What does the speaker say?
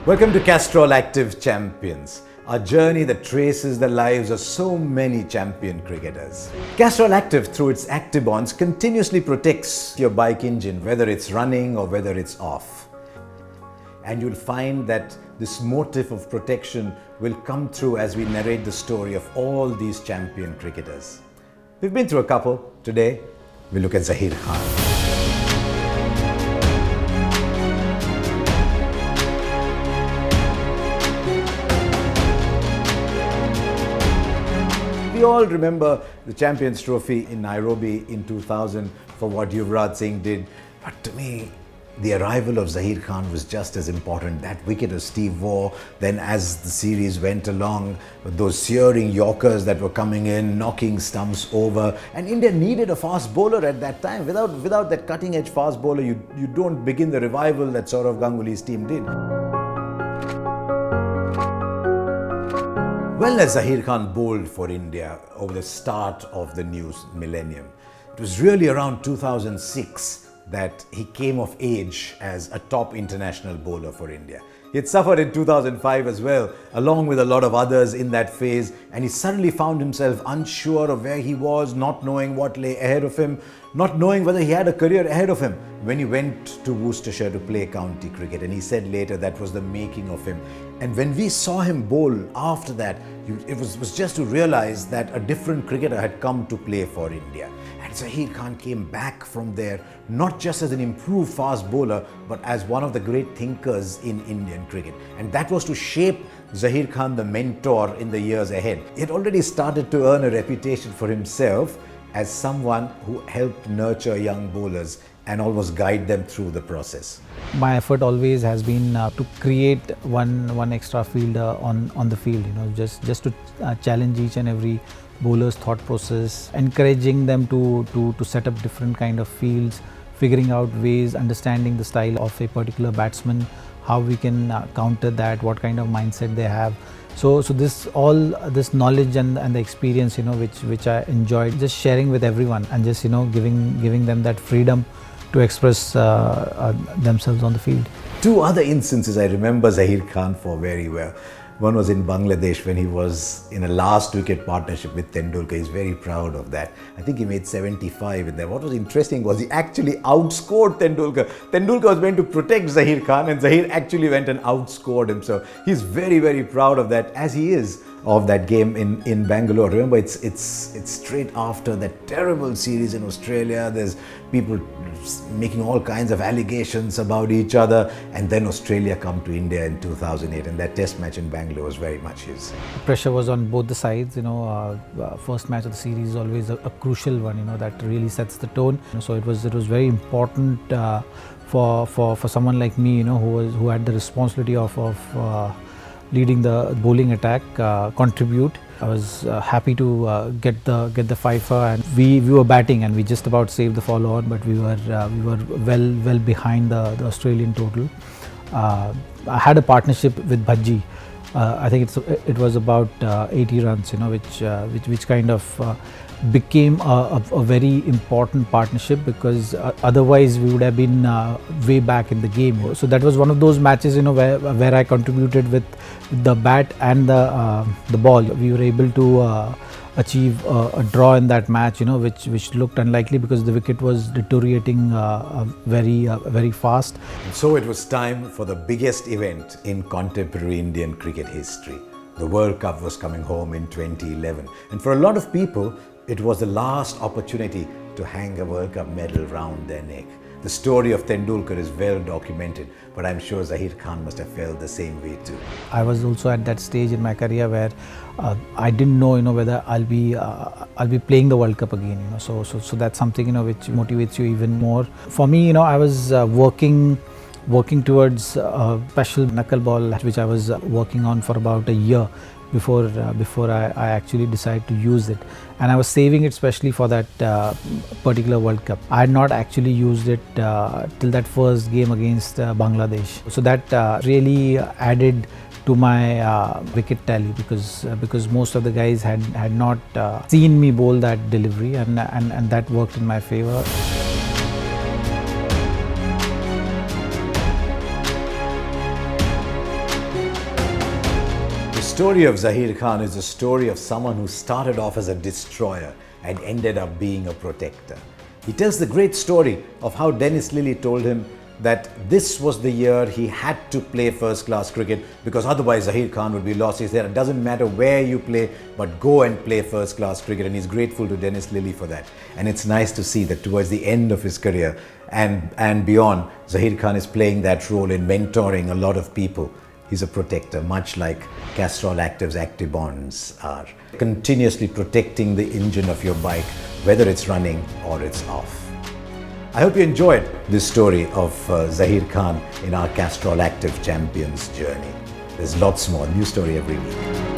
Welcome to Castrol Activ Champions, a journey that traces the lives of so many champion cricketers. Castrol Activ, through its Actibonds, continuously protects your bike engine, whether it's running or whether it's off. And you'll find that this motive of protection will come through as we narrate the story of all these champion cricketers. We've been through a couple. Today, we look at Zaheer Khan. We all remember the Champions Trophy in Nairobi in 2000 for what Yuvraj Singh did. But to me, the arrival of Zaheer Khan was just as important. That wicket of Steve Waugh, then as the series went along, those searing Yorkers that were coming in, knocking stumps over. And India needed a fast bowler at that time. Without that cutting-edge fast bowler, you don't begin the revival that Sourav Ganguly's team did. Well, as Zaheer Khan bowled for India over the start of the new millennium, it was really around 2006 that he came of age as a top international bowler for India. He had suffered in 2005 as well, along with a lot of others in that phase, and he suddenly found himself unsure of where he was, not knowing what lay ahead of him, not knowing whether he had a career ahead of him when he went to Worcestershire to play county cricket. And he said later that was the making of him. And when we saw him bowl after that, it was just to realize that a different cricketer had come to play for India. And Zaheer Khan came back from there, not just as an improved fast bowler, but as one of the great thinkers in Indian cricket. And that was to shape Zaheer Khan, the mentor, in the years ahead. He had already started to earn a reputation for himself as someone who helped nurture young bowlers and almost guide them through the process. My effort always has been to create one extra fielder on the field, just to challenge each and every bowler's thought process, encouraging them to set up different kind of fields, figuring out ways, understanding the style of a particular batsman, how we can counter that, what kind of mindset they have. So this knowledge and the experience, which I enjoyed just sharing with everyone, and just giving them that freedom to express themselves on the field. Two other instances I remember Zaheer Khan for very well. One was in Bangladesh when he was in a last wicket partnership with Tendulkar. He's very proud of that. I think he made 75 in there. What was interesting was he actually outscored Tendulkar. Tendulkar was meant to protect Zaheer Khan, and Zaheer actually went and outscored him. So he's very, very proud of that, as he is of that game in Bangalore. Remember, it's straight after that terrible series in Australia. There's people making all kinds of allegations about each other, and then Australia come to India in 2008, and that test match in Bangalore was very much his. Pressure was on both the sides. First match of the series is always a crucial one. That really sets the tone. So it was very important for someone like me, who had the responsibility of leading the bowling attack, contribute. I was happy to get the fifer, and we were batting, and we just about saved the follow on, but we were well behind the Australian total. I had a partnership with Bhaji. I think it was about 80 runs, which kind of became a very important partnership, because otherwise we would have been way back in the game. So that was one of those matches, where I contributed with the bat and the ball. We were able to achieve a draw in that match, which looked unlikely because the wicket was deteriorating very fast. And so it was time for the biggest event in contemporary Indian cricket history. The World Cup was coming home in 2011, and for a lot of people, it was the last opportunity to hang a World Cup medal round their neck. The story of Tendulkar is well documented, but I'm sure Zaheer Khan must have felt the same way too. I was also at that stage in my career where I didn't know, whether I'll be playing the World Cup again. So that's something, which motivates you even more. For me, I was working towards a special knuckle ball, which I was working on for about a year before I actually decided to use it, and I was saving it specially for that particular World Cup. I had not actually used it till that first game against Bangladesh. So that really added to my wicket tally, because most of the guys had not seen me bowl that delivery, and that worked in my favor. story of Zaheer Khan is the story of someone who started off as a destroyer and ended up being a protector. He tells the great story of how Dennis Lillee told him that this was the year he had to play first-class cricket because otherwise Zaheer Khan would be lost. He said, it doesn't matter where you play, but go and play first-class cricket. And he's grateful to Dennis Lillee for that. And it's nice to see that towards the end of his career and beyond, Zaheer Khan is playing that role in mentoring a lot of people. He's a protector, much like Castrol Activ's Active Bonds are. Continuously protecting the engine of your bike, whether it's running or it's off. I hope you enjoyed this story of Zaheer Khan in our Castrol Activ Champions journey. There's lots more, new story every week.